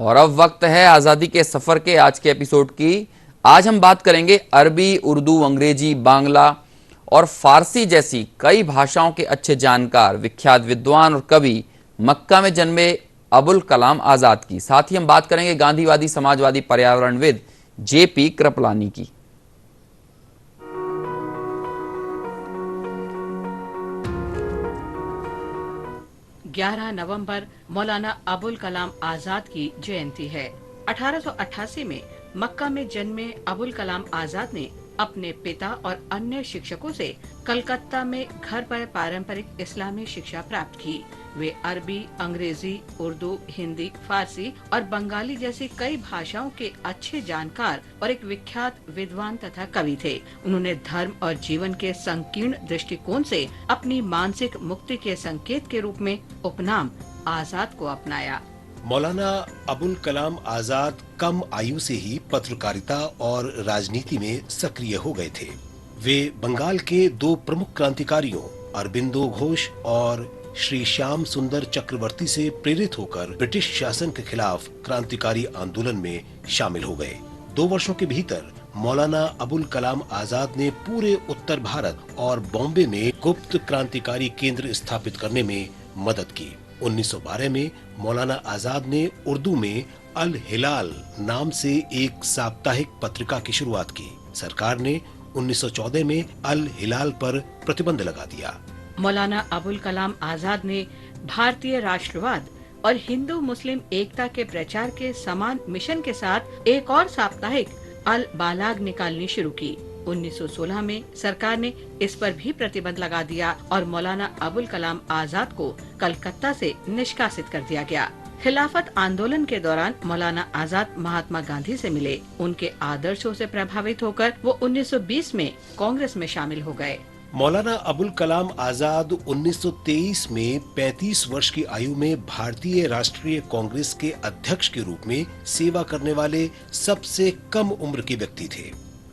और अब वक्त है आज़ादी के सफ़र के आज के एपिसोड की। आज हम बात करेंगे अरबी, उर्दू, अंग्रेजी, बांग्ला और फारसी जैसी कई भाषाओं के अच्छे जानकार विख्यात विद्वान और कवि मक्का में जन्मे अबुल कलाम आज़ाद की। साथ ही हम बात करेंगे गांधीवादी, समाजवादी, पर्यावरणविद जेपी कृपलानी की। 11 नवंबर मौलाना अबुल कलाम आजाद की जयंती है। 1888 में मक्का में जन्मे अबुल कलाम आजाद ने अपने पिता और अन्य शिक्षकों से कलकत्ता में घर पर पारंपरिक इस्लामी शिक्षा प्राप्त की। वे अरबी, अंग्रेजी, उर्दू, हिंदी, फारसी और बंगाली जैसी कई भाषाओं के अच्छे जानकार और एक विख्यात विद्वान तथा कवि थे। उन्होंने धर्म और जीवन के संकीर्ण दृष्टिकोण से अपनी मानसिक मुक्ति के संकेत के रूप में उपनाम आजाद को अपनाया। मौलाना अबुल कलाम आजाद कम आयु से ही पत्रकारिता और राजनीति में सक्रिय हो गए थे। वे बंगाल के दो प्रमुख क्रांतिकारियों अरबिंदो घोष और श्री श्याम सुंदर चक्रवर्ती से प्रेरित होकर ब्रिटिश शासन के खिलाफ क्रांतिकारी आंदोलन में शामिल हो गए। 2 वर्षों के भीतर मौलाना अबुल कलाम आजाद ने पूरे उत्तर भारत और बॉम्बे में गुप्त क्रांतिकारी केंद्र स्थापित करने में मदद की। 1912 में मौलाना आजाद ने उर्दू में अल हिलाल नाम से एक साप्ताहिक पत्रिका की शुरुआत की। सरकार ने 1914 में अल हिलाल पर प्रतिबंध लगा दिया। मौलाना अबुल कलाम आजाद ने भारतीय राष्ट्रवाद और हिंदू मुस्लिम एकता के प्रचार के समान मिशन के साथ एक और साप्ताहिक अल बालाग निकालनी शुरू की। 1916 में सरकार ने इस पर भी प्रतिबंध लगा दिया और मौलाना अबुल कलाम आजाद को कलकत्ता से निष्कासित कर दिया गया। खिलाफत आंदोलन के दौरान मौलाना आजाद महात्मा गांधी से मिले। उनके आदर्शों से प्रभावित होकर वो 1920 में कांग्रेस में शामिल हो गए। मौलाना अबुल कलाम आजाद 1923 में 35 वर्ष की आयु में भारतीय राष्ट्रीय कांग्रेस के अध्यक्ष के रूप में सेवा करने वाले सबसे कम उम्र के व्यक्ति थे।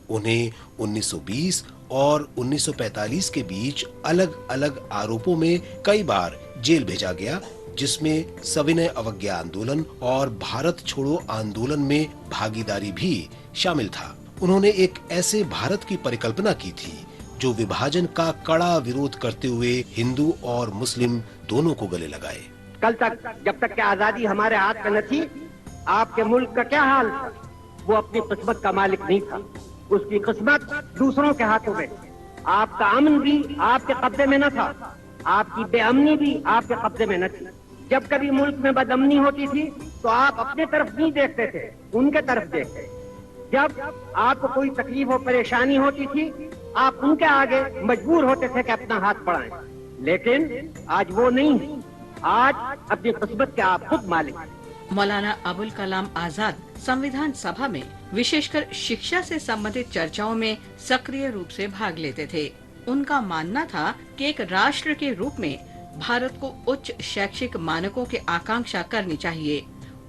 उन्हें 1920 और 1945 के बीच अलग अलग आरोपों में कई बार जेल भेजा गया, जिसमें सविनय अवज्ञा आंदोलन और भारत छोड़ो आंदोलन में भागीदारी भी शामिल था। उन्होंने एक ऐसे भारत की परिकल्पना की थी जो विभाजन का कड़ा विरोध करते हुए हिंदू और मुस्लिम दोनों को गले लगाए। कल तक जब तक कि आजादी हमारे हाथ में न थी, आपके मुल्क का क्या हाल था? वो अपनी किस्मत का मालिक नहीं था, उसकी किस्मत दूसरों के हाथों में। आपका अमन भी आपके कब्जे में न था, आपकी बेअमनी भी आपके कब्जे में न थी। जब कभी मुल्क में बदअमनी होती थी तो आप अपने तरफ नहीं देखते थे, उनके तरफ देखते। जब आपको कोई तकलीफ और परेशानी होती थी, आप उनके आगे मजबूर होते थे कि अपना हाथ बढ़ाएं। लेकिन आज वो नहीं है, आज अपनी किस्मत के आप खुद मालिक हैं। मौलाना अबुल कलाम आजाद संविधान सभा में विशेषकर शिक्षा से संबंधित चर्चाओं में सक्रिय रूप से भाग लेते थे। उनका मानना था कि एक राष्ट्र के रूप में भारत को उच्च शैक्षिक मानकों की आकांक्षा करनी चाहिए।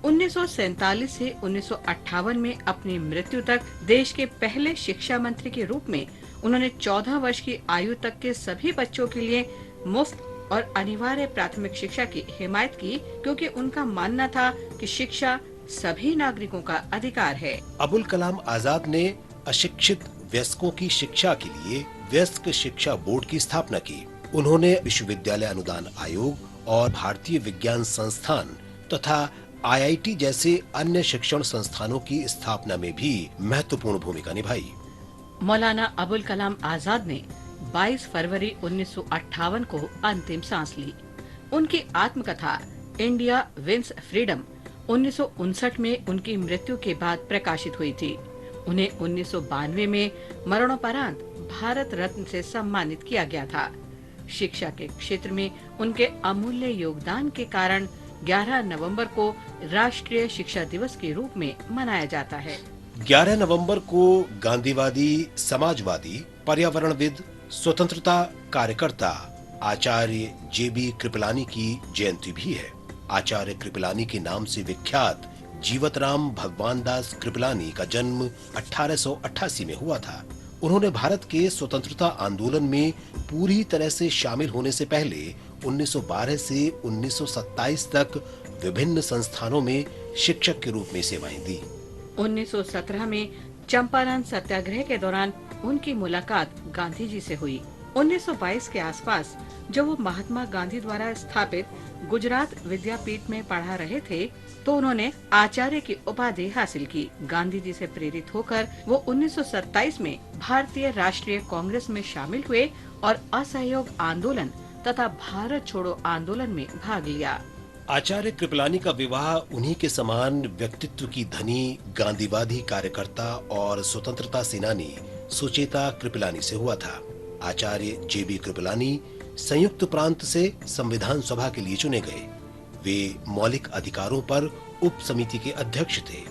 1947 से 1958 में अपनी मृत्यु तक देश के पहले शिक्षा मंत्री के रूप में उन्होंने 14 वर्ष की आयु तक के सभी बच्चों के लिए मुफ्त और अनिवार्य प्राथमिक शिक्षा की हिमायत की, क्योंकि उनका मानना था कि शिक्षा सभी नागरिकों का अधिकार है। अबुल कलाम आजाद ने अशिक्षित वयस्कों की शिक्षा के लिए वयस्क शिक्षा बोर्ड की स्थापना की। उन्होंने विश्वविद्यालय अनुदान आयोग और भारतीय विज्ञान संस्थान तथा IIT जैसे अन्य शिक्षण संस्थानों की स्थापना में भी महत्वपूर्ण भूमिका निभाई। मौलाना अबुल कलाम आजाद ने 22 फरवरी 1958 को अंतिम सांस ली। उनकी आत्मकथा इंडिया विंस फ्रीडम 1959 में उनकी मृत्यु के बाद प्रकाशित हुई थी। उन्हें 1992 में मरणोपरांत भारत रत्न से सम्मानित किया गया था। शिक्षा के क्षेत्र में उनके अमूल्य योगदान के कारण 11 नवंबर को राष्ट्रीय शिक्षा दिवस के रूप में मनाया जाता है। 11 नवंबर को गांधीवादी, समाजवादी, पर्यावरणविद, स्वतंत्रता कार्यकर्ता आचार्य जेबी कृपलानी की जयंती भी है। आचार्य कृपलानी के नाम से विख्यात जीवतराम भगवान दास कृपलानी का जन्म 1888 में हुआ था। उन्होंने भारत के स्वतंत्रता आंदोलन में पूरी तरह से शामिल होने से पहले 1912 से 1927 तक विभिन्न संस्थानों में शिक्षक के रूप में सेवाएं दी। 1917 में चंपारण सत्याग्रह के दौरान उनकी मुलाकात गांधी जी से हुई। 1922 के आसपास जब वो महात्मा गांधी द्वारा स्थापित गुजरात विद्यापीठ में पढ़ा रहे थे तो उन्होंने आचार्य की उपाधि हासिल की। गांधी जी से प्रेरित होकर वो 1927 में भारतीय राष्ट्रीय कांग्रेस में शामिल हुए और असहयोग आंदोलन तथा भारत छोड़ो आंदोलन में भाग लिया। आचार्य कृपलानी का विवाह उन्हीं के समान व्यक्तित्व की धनी गांधीवादी कार्यकर्ता और स्वतंत्रता सेनानी सुचेता कृपलानी से हुआ था। आचार्य जेबी कृपलानी संयुक्त प्रांत से संविधान सभा के लिए चुने गए। वे मौलिक अधिकारों पर उप समिति के अध्यक्ष थे।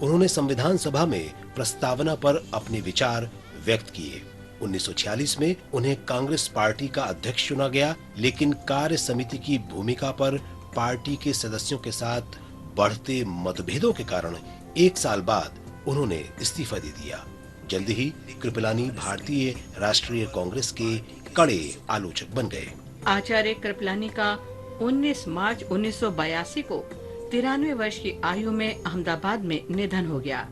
उन्होंने संविधान सभा में प्रस्तावना पर अपने विचार व्यक्त किए। 1946 में उन्हें कांग्रेस पार्टी का अध्यक्ष चुना गया, लेकिन कार्य समिति की भूमिका पर पार्टी के सदस्यों के साथ बढ़ते मतभेदों के कारण 1 साल बाद उन्होंने इस्तीफा दे दिया। जल्द ही कृपलानी भारतीय राष्ट्रीय कांग्रेस के कड़े आलोचक बन गए। आचार्य कृपलानी का 19 मार्च 1982 को 93 वर्ष की आयु में अहमदाबाद में निधन हो गया।